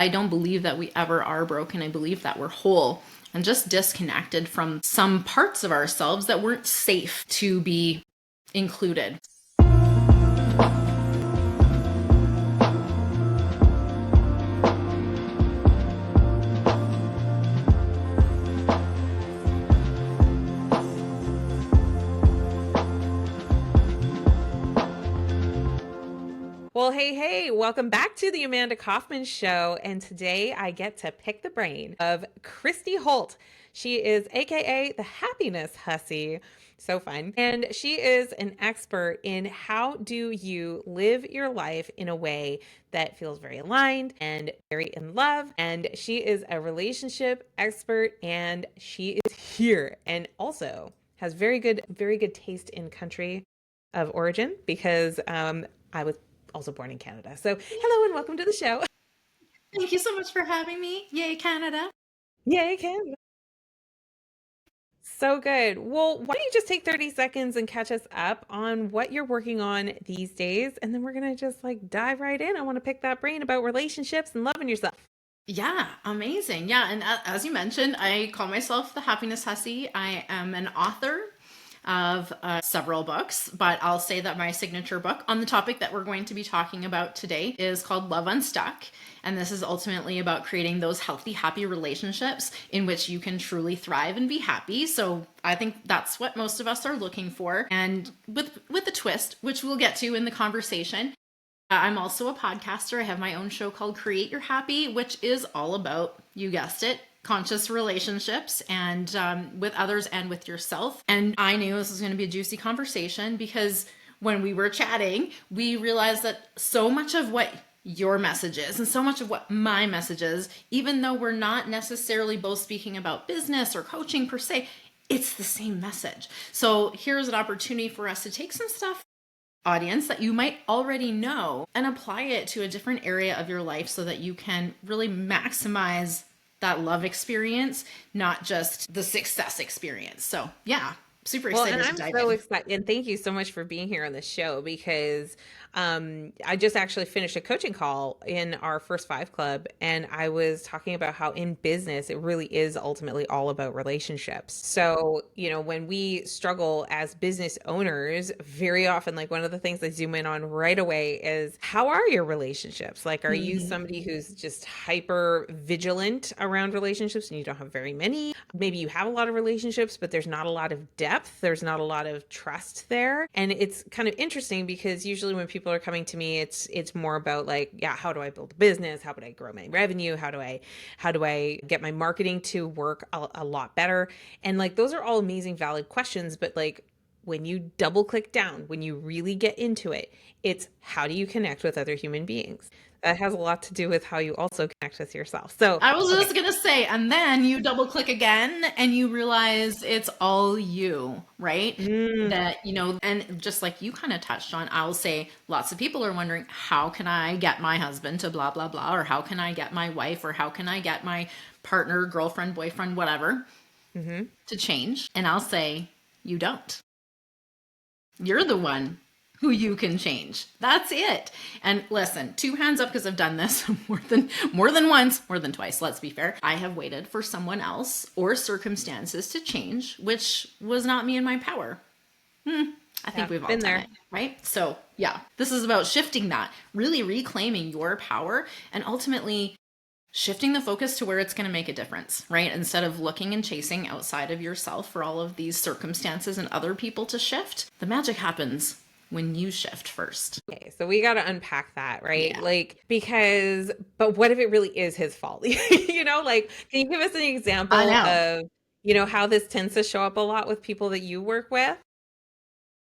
I don't believe that we ever are broken. I believe that we're whole and just disconnected from some parts of ourselves that weren't safe to be included. Well, hey, welcome back to the Amanda Kaufman Show. And today I get to pick the brain of Christy Holt. She is AKA the Happiness Hussy. So fun. And she is an expert in how do you live your life in a way that feels very aligned and very in love. And she is a relationship expert, and she is here and also has very good taste in country of origin because I was also born in Canada. So hello and welcome to the show. Thank you so much for having me. Yay, Canada. Yay, Canada. So good. Well, why don't you just take 30 seconds and catch us up on what you're working on these days? And then we're going to just dive right in. I want to pick that brain about relationships and loving yourself. Yeah, amazing. Yeah, and as you mentioned, I call myself the Happiness Hussy. I am an author of several books, but I'll say that my signature book on the topic that we're going to be talking about today is called Love Unstuck. And this is ultimately about creating those healthy, happy relationships in which you can truly thrive and be happy. So I think that's what most of us are looking for. And with a twist, which we'll get to in the conversation. I'm also a podcaster. I have my own show called Create Your Happy, which is all about, you guessed it, conscious relationships and with others and with yourself. And I knew this was going to be a juicy conversation because when we were chatting, we realized that so much of what your message is and so much of what my message is, even though we're not necessarily both speaking about business or coaching per se, it's the same message. So here's an opportunity for us to take some stuff, audience, that you might already know and apply it to a different area of your life so that you can really maximize that love experience, not just the success experience. So yeah, super excited And to I'm dive so in. excited. And thank you so much for being here on the show because I just actually finished a coaching call in our First Five Club. And I was talking about how in business, it really is ultimately all about relationships. So, when we struggle as business owners, very often, one of the things I zoom in on right away is how are your relationships? Are you somebody who's just hyper vigilant around relationships and you don't have very many? Maybe you have a lot of relationships, but there's not a lot of depth. There's not a lot of trust there. And it's kind of interesting because usually when people are coming to me, it's more about how do I build a business? How would I grow my revenue? How do I get my marketing to work a lot better? And those are all amazing, valid questions. But when you double click down, when you really get into it, it's how do you connect with other human beings? That has a lot to do with how you also connect with yourself. So I was just going to say, and then you double click again and you realize it's all you, right? That, and just like you kind of touched on, I'll say lots of people are wondering, how can I get my husband to blah, blah, blah, or how can I get my wife, or how can I get my partner, girlfriend, boyfriend, whatever, to change? And I'll say, you don't. You're the one who you can change. That's it. And listen, two hands up because I've done this more than once, more than twice, let's be fair. I have waited for someone else or circumstances to change, which was not me in my power. I think we've all done it, right? So yeah, this is about shifting that, really reclaiming your power and ultimately shifting the focus to where it's going to make a difference, right? Instead of looking and chasing outside of yourself for all of these circumstances and other people to shift, the magic happens when you shift first. Okay, so we got to unpack that, right? Yeah. But what if it really is his fault? Can you give us an example of, how this tends to show up a lot with people that you work with?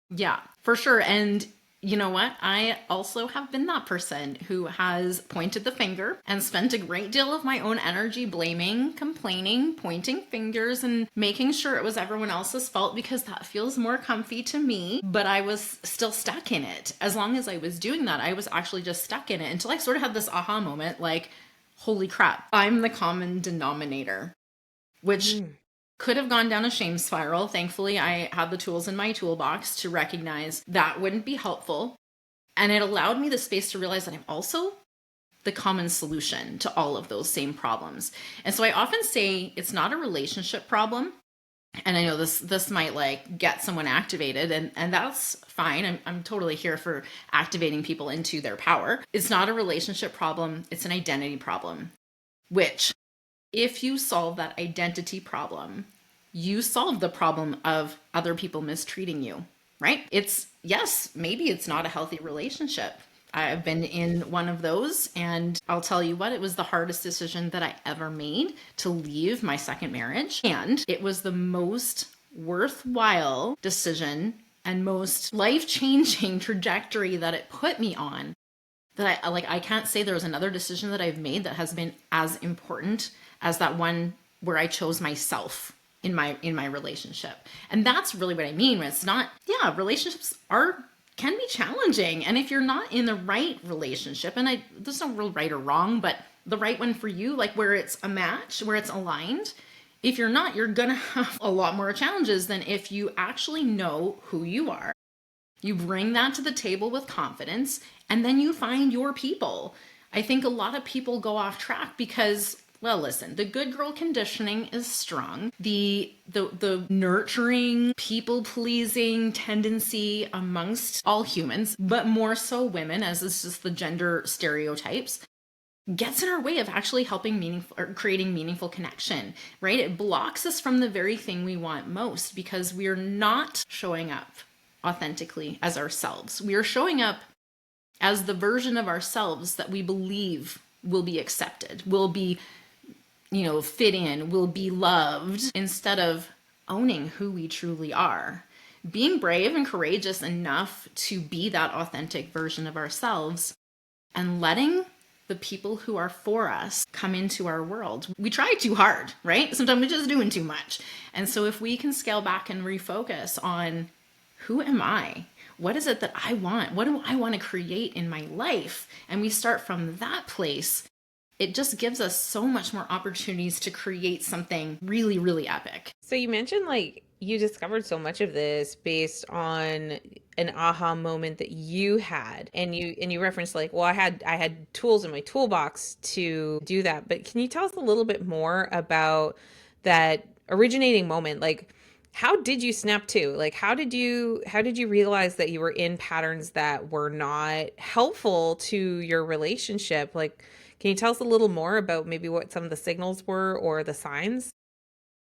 Yeah, for sure. And you know what? I also have been that person who has pointed the finger and spent a great deal of my own energy blaming, complaining, pointing fingers, and making sure it was everyone else's fault because that feels more comfy to me. But I was still stuck in it. As long as I was doing that, I was actually just stuck in it until I sort of had this aha moment holy crap, I'm the common denominator, which could have gone down a shame spiral. Thankfully, I had the tools in my toolbox to recognize that wouldn't be helpful. And it allowed me the space to realize that I'm also the common solution to all of those same problems. And so I often say it's not a relationship problem. And I know this might like get someone activated, and that's fine. I'm totally here for activating people into their power. It's not a relationship problem, it's an identity problem, which if you solve that identity problem, you solve the problem of other people mistreating you, right? It's, yes, maybe it's not a healthy relationship. I've been in one of those, and I'll tell you what, it was the hardest decision that I ever made to leave my second marriage. And it was the most worthwhile decision and most life-changing trajectory that it put me on. That I can't say there was another decision that I've made that has been as important as that one where I chose myself in my relationship. And that's really what I mean when it's not, yeah, relationships can be challenging. And if you're not in the right relationship, and there's no real right or wrong, but the right one for you, like where it's a match, where it's aligned, if you're not, you're gonna have a lot more challenges than if you actually know who you are. You bring that to the table with confidence, and then you find your people. I think a lot of people go off track because, well, listen, the good girl conditioning is strong. The nurturing, people-pleasing tendency amongst all humans, but more so women, as this is the gender stereotypes, gets in our way of actually helping creating meaningful connection, right? It blocks us from the very thing we want most because we're not showing up authentically as ourselves. We are showing up as the version of ourselves that we believe will be accepted, will be, fit in, will be loved, instead of owning who we truly are. Being brave and courageous enough to be that authentic version of ourselves and letting the people who are for us come into our world. We try too hard, right? Sometimes we're just doing too much. And so if we can scale back and refocus on who am I? What is it that I want? What do I want to create in my life? And we start from that place. It just gives us so much more opportunities to create something really, really epic. So you mentioned like you discovered so much of this based on an aha moment that you had, and you referenced like, well, I had tools in my toolbox to do that. But can you tell us a little bit more about that originating moment? Like, how did you snap to? Like, how did you realize that you were in patterns that were not helpful to your relationship? Like, can you tell us a little more about maybe what some of the signals were or the signs?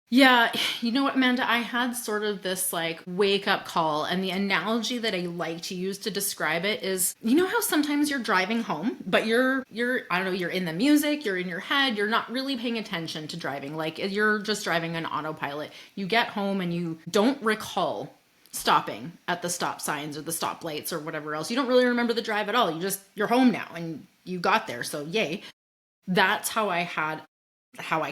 Yeah, you know what, Amanda? I had sort of this like wake up call, and the analogy that I like to use to describe it is, you know how sometimes you're driving home, but you're I don't know, you're in the music, you're in your head, you're not really paying attention to driving. Like you're just driving on autopilot. You get home and you don't recall stopping at the stop signs or the stop lights or whatever else. You don't really remember the drive at all. You're home now and you got there. So yay. That's how I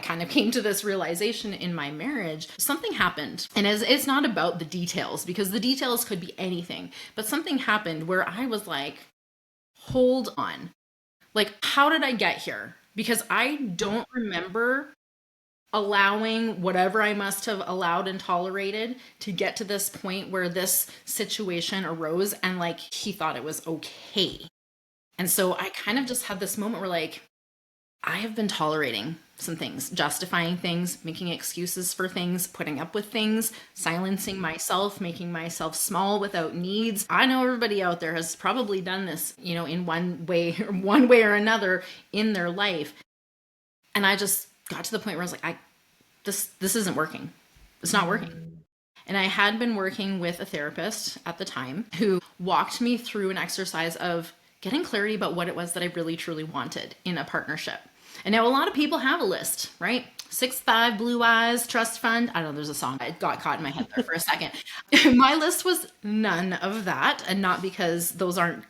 kind of came to this realization in my marriage. Something happened, and it's not about the details because the details could be anything, but something happened where I was like, hold on, like, how did I get here? Because I don't remember allowing whatever I must have allowed and tolerated to get to this point where this situation arose, and like he thought it was okay. And so I kind of just had this moment where like, I have been tolerating some things, justifying things, making excuses for things, putting up with things, silencing myself, making myself small without needs. I know everybody out there has probably done this, in one way or another in their life. And I just got to the point where I was like, this isn't working. It's not working. And I had been working with a therapist at the time who walked me through an exercise of getting clarity about what it was that I really truly wanted in a partnership. And now a lot of people have a list, right? 6'5", blue eyes, trust fund. I don't know, there's a song. It got caught in my head there for a second. My list was none of that. And not because those aren't,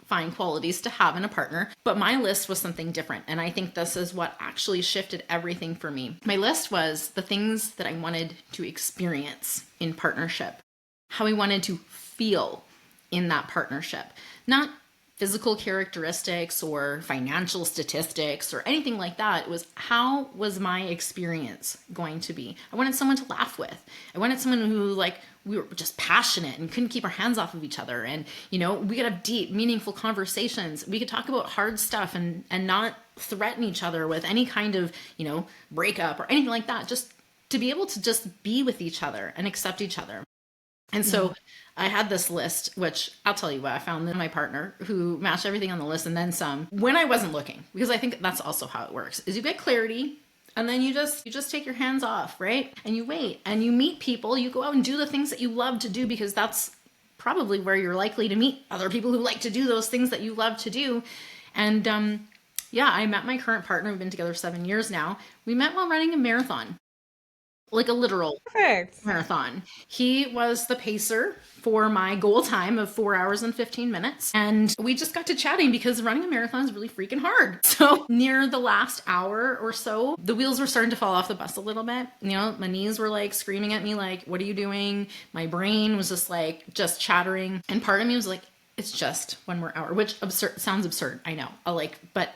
fine qualities to have in a partner, but my list was something different. And I think this is what actually shifted everything for me. My list was the things that I wanted to experience in partnership, how I wanted to feel in that partnership. Not physical characteristics or financial statistics or anything like that. It was, how was my experience going to be? I wanted someone to laugh with. I wanted someone who, like, we were just passionate and couldn't keep our hands off of each other. And, you know, we could have deep, meaningful conversations. We could talk about hard stuff and not threaten each other with any kind of, you know, breakup or anything like that. Just to be able to just be with each other and accept each other. And so I had this list, which I'll tell you what, I found my partner who matched everything on the list and then some when I wasn't looking, because I think that's also how it works, is you get clarity and then you just take your hands off, right? And you wait and you meet people, you go out and do the things that you love to do, because that's probably where you're likely to meet other people who like to do those things that you love to do. And yeah, I met my current partner. We've been together 7 years now. We met while running a marathon. Like a literal Perfect. marathon. He was the pacer for my goal time of 4 hours and 15 minutes. And we just got to chatting because running a marathon is really freaking hard. So near the last hour or so, the wheels were starting to fall off the bus a little bit. You know, my knees were like screaming at me, like, what are you doing? My brain was just chattering. And part of me was like, it's just one more hour, which sounds absurd. I know. But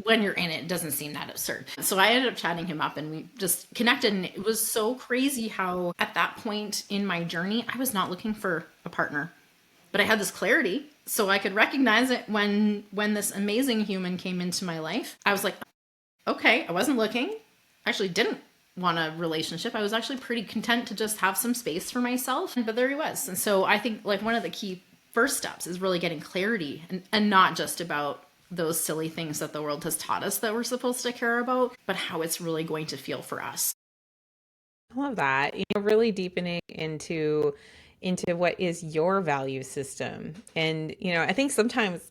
when you're in it, it doesn't seem that absurd. So I ended up chatting him up and we just connected. And it was so crazy how at that point in my journey, I was not looking for a partner, but I had this clarity so I could recognize it when this amazing human came into my life. I was like, okay, I wasn't looking. I actually didn't want a relationship. I was actually pretty content to just have some space for myself. But there he was. And so I think like one of the key first steps is really getting clarity and not just about those silly things that the world has taught us that we're supposed to care about, but how it's really going to feel for us. I love that. You know, really deepening into what is your value system. And, you know, I think sometimes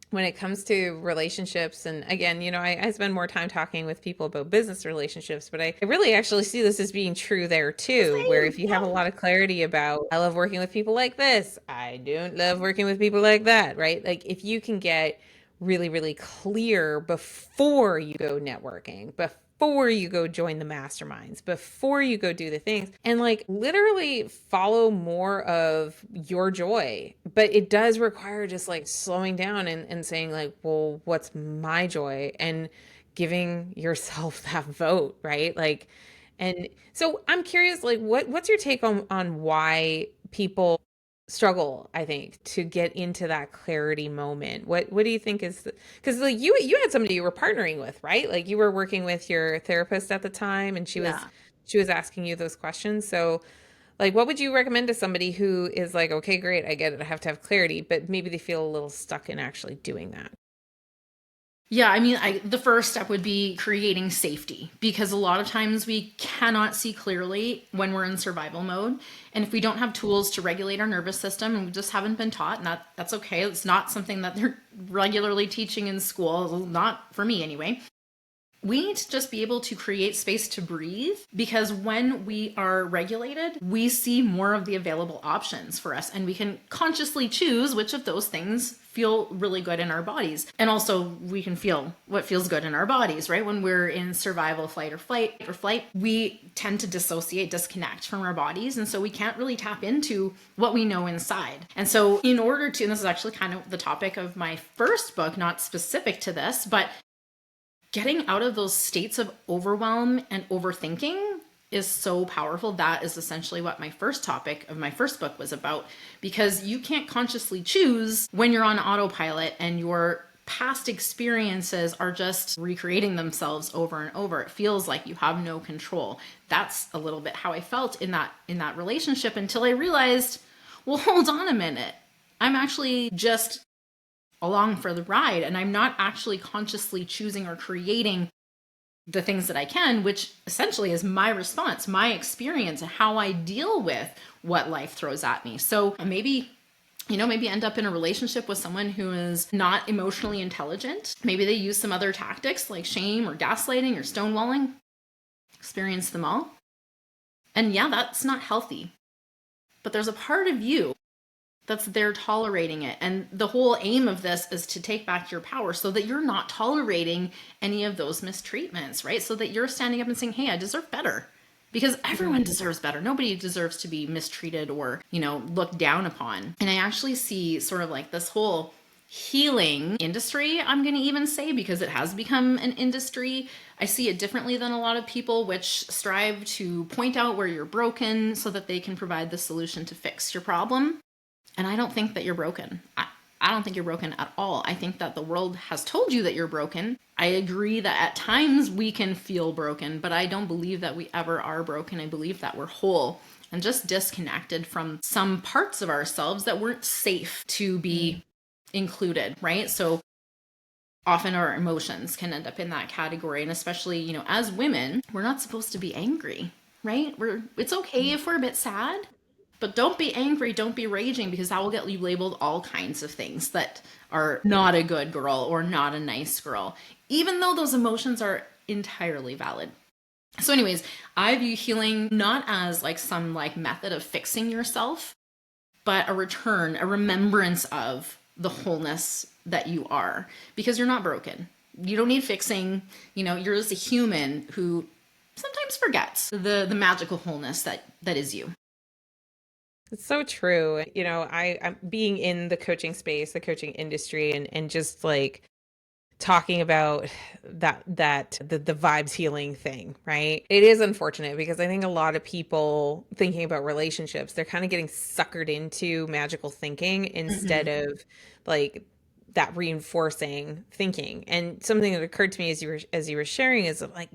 when it comes to relationships, and again, you know, I spend more time talking with people about business relationships, but I really actually see this as being true there too, where if you have a lot of clarity about, I love working with people like this, I don't love working with people like that, right? Like if you can get really, really clear before you go networking, before you go join the masterminds, before you go do the things, and like literally follow more of your joy. But it does require just like slowing down and saying like, well, what's my joy? And giving yourself that vote, right? Like, and so I'm curious, like, what's your take on why people struggle, I think, to get into that clarity moment? What do you think is because like you had somebody you were partnering with, right? Like you were working with your therapist at the time and Yeah. she was asking you those questions. So like what would you recommend to somebody who is like, okay, great, I get it, I have to have clarity, but maybe they feel a little stuck in actually doing that? Yeah, I mean, the first step would be creating safety, because a lot of times we cannot see clearly when we're in survival mode. And if we don't have tools to regulate our nervous system and we just haven't been taught, and that's okay. It's not something that they're regularly teaching in school, not for me anyway. We need to just be able to create space to breathe, because when we are regulated, we see more of the available options for us and we can consciously choose which of those things feel really good in our bodies. And also we can feel what feels good in our bodies, right? When we're in survival, flight, we tend to dissociate, disconnect from our bodies. And so we can't really tap into what we know inside. And so in order to, and this is actually kind of the topic of my first book, not specific to this, but getting out of those states of overwhelm and overthinking is so powerful. That is essentially what my first topic of my first book was about, because you can't consciously choose when you're on autopilot and your past experiences are just recreating themselves over and over. It feels like you have no control. That's a little bit how I felt in that relationship, until I realized, well, hold on a minute. I'm actually just along for the ride, and I'm not actually consciously choosing or creating the things that I can, which essentially is my response, my experience, how I deal with what life throws at me. So maybe end up in a relationship with someone who is not emotionally intelligent. Maybe they use some other tactics like shame or gaslighting or stonewalling. Experience them all. And yeah, that's not healthy. But there's a part of you that's there tolerating it. And the whole aim of this is to take back your power so that you're not tolerating any of those mistreatments, right? So that you're standing up and saying, hey, I deserve better. Because everyone deserves better. Nobody deserves to be mistreated or, looked down upon. And I actually see sort of like this whole healing industry, I'm going to even say, because it has become an industry. I see it differently than a lot of people, which strive to point out where you're broken so that they can provide the solution to fix your problem. And I don't think that you're broken. I don't think you're broken at all. I think that the world has told you that you're broken. I agree that at times we can feel broken, but I don't believe that we ever are broken. I believe that we're whole and just disconnected from some parts of ourselves that weren't safe to be included, right? So often our emotions can end up in that category. And especially, as women, we're not supposed to be angry, right? It's okay if we're a bit sad, but don't be angry, don't be raging, because that will get you labeled all kinds of things that are not a good girl or not a nice girl, even though those emotions are entirely valid. So anyways, I view healing not as like some like method of fixing yourself, but a return, a remembrance of the wholeness that you are, because you're not broken. You don't need fixing. You're just a human who sometimes forgets the magical wholeness that is you. It's so true. I'm being in the coaching space, the coaching industry, and just like talking about the vibes healing thing, right? It is unfortunate because I think a lot of people thinking about relationships, they're kind of getting suckered into magical thinking instead of like that reinforcing thinking. And something that occurred to me as you were sharing is like,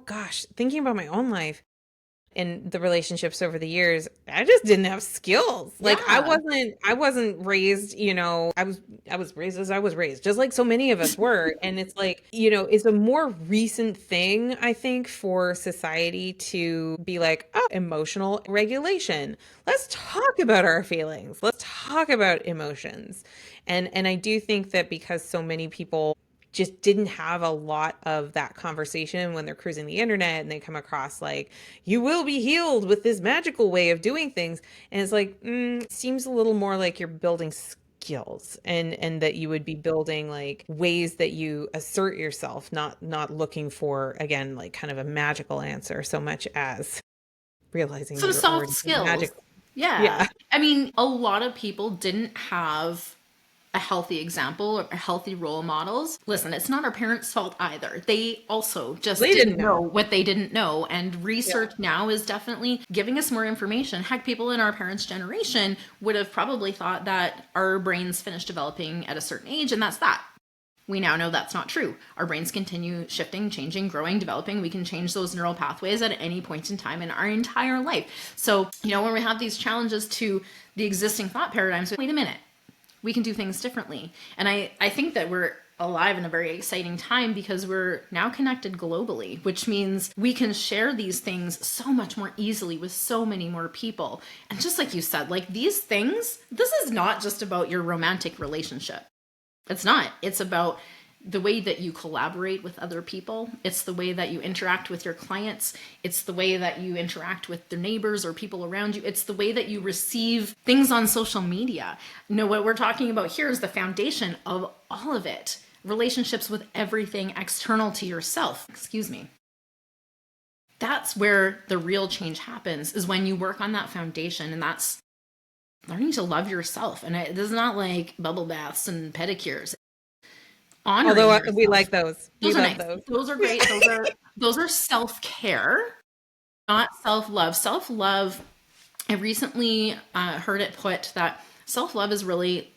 gosh, thinking about my own life in the relationships over the years, I just didn't have skills. Like Yeah. I wasn't raised, I was raised as I was raised, just like so many of us were. And it's like, it's a more recent thing, I think, for society to be like, oh, emotional regulation. Let's talk about our feelings. Let's talk about emotions. And I do think that because so many people just didn't have a lot of that conversation when they're cruising the internet and they come across like, you will be healed with this magical way of doing things. And it's like, it seems a little more like you're building skills and that you would be building like ways that you assert yourself, not looking for, again, like kind of a magical answer so much as realizing that Some you're soft already skills. magical. Yeah. Yeah. I mean, a lot of people didn't have a healthy example or healthy role models. Listen, it's not our parents' fault either. They also just They didn't didn't know know. what they didn't know. And Yeah. research now is definitely giving us more information. Heck, people in our parents' generation would have probably thought that our brains finished developing at a certain age, and that's that. We now know that's not true. Our brains continue shifting, changing, growing, developing. We can change those neural pathways at any point in time in our entire life. So, when we have these challenges to the existing thought paradigms, wait a minute, we can do things differently. And I think that we're alive in a very exciting time because we're now connected globally, which means we can share these things so much more easily with so many more people. And just like you said, like these things, this is not just about your romantic relationship. It's not. It's about the way that you collaborate with other people. It's the way that you interact with your clients. It's the way that you interact with their neighbors or people around you. It's the way that you receive things on social media. What we're talking about here is the foundation of all of it. Relationships with everything external to yourself. Excuse me. That's where the real change happens, is when you work on that foundation, and that's learning to love yourself. And it is not like bubble baths and pedicures. Honoring Although we yourself. like those. We Those are love nice. those. Those are great. Those are self-care, not self-love. Self-love, I recently heard it put that self-love is really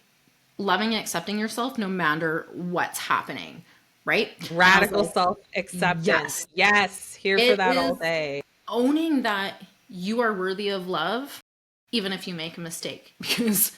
loving and accepting yourself no matter what's happening, right? And I was Radical like, self-acceptance. yes, Yes, here for it that all is day. owning that you are worthy of love, even if you make a mistake, because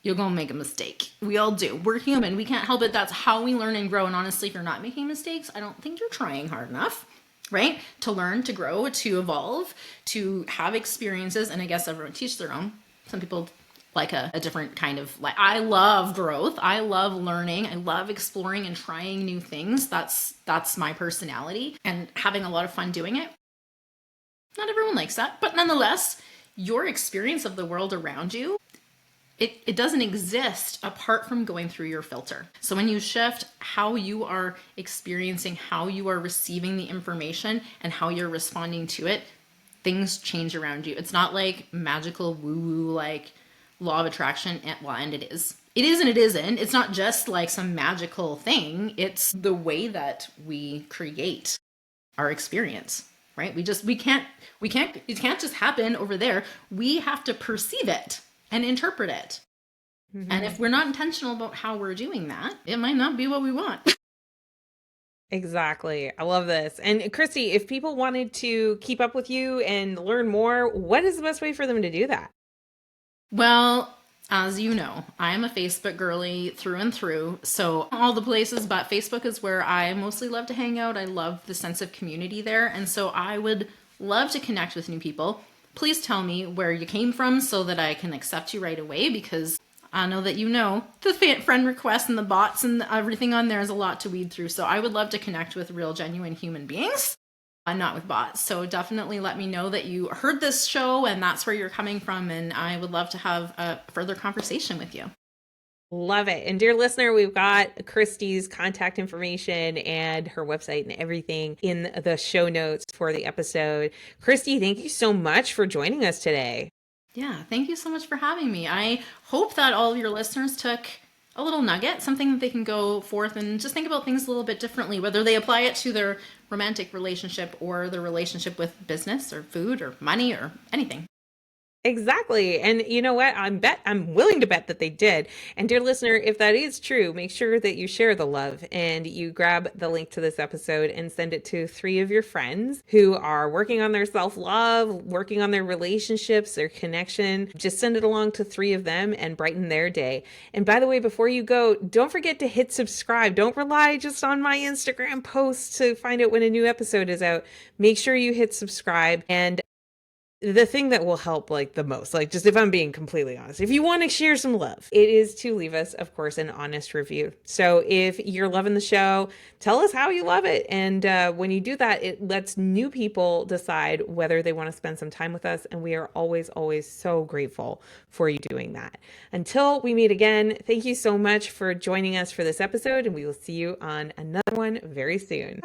you're going to make a mistake. We all do. We're human. We can't help it. That's how we learn and grow. And honestly, if you're not making mistakes, I don't think you're trying hard enough, right? To learn, to grow, to evolve, to have experiences. And I guess everyone teaches their own. Some people like a different kind of like, I love growth. I love learning. I love exploring and trying new things. That's my personality and having a lot of fun doing it. Not everyone likes that, but nonetheless, your experience of the world around you, it doesn't exist apart from going through your filter. So when you shift how you are experiencing, how you are receiving the information, and how you're responding to it, things change around you. It's not like magical woo-woo like law of attraction. And it is. It is and it isn't. It's not just like some magical thing. It's the way that we create our experience, right? It can't just happen over there. We have to perceive it and interpret it. And Hmm. if we're not intentional about how we're doing that, it might not be what we want. Exactly. I love this. And Christy, if people wanted to keep up with you and learn more, what is the best way for them to do that? Well, as you know, I am a Facebook girly through and through. So, all the places, but Facebook is where I mostly love to hang out. I love the sense of community there. And so, I would love to connect with new people. Please tell me where you came from so that I can accept you right away, because I know that you know the friend requests and the bots and everything on there is a lot to weed through. So, I would love to connect with real, genuine human beings, not with bots. So definitely let me know that you heard this show and that's where you're coming from. And I would love to have a further conversation with you. Love it. And dear listener, we've got Christy's contact information and her website and everything in the show notes for the episode. Christy, thank you so much for joining us today. Yeah, thank you so much for having me. I hope that all of your listeners took a little nugget, something that they can go forth and just think about things a little bit differently, whether they apply it to their romantic relationship or their relationship with business or food or money or anything. Exactly. And you know what? I'm willing to bet that they did. And dear listener, if that is true, make sure that you share the love and you grab the link to this episode and send it to three of your friends who are working on their self-love, working on their relationships, their connection. Just send it along to three of them and brighten their day. And by the way, before you go, don't forget to hit subscribe. Don't rely just on my Instagram posts to find out when a new episode is out. Make sure you hit subscribe. And the thing that will help like the most, like just if I'm being completely honest, if you want to share some love, it is to leave us, of course, an honest review. So if you're loving the show, tell us how you love it. And when you do that, it lets new people decide whether they want to spend some time with us. And we are always, always so grateful for you doing that. Until we meet again, thank you so much for joining us for this episode. And we will see you on another one very soon.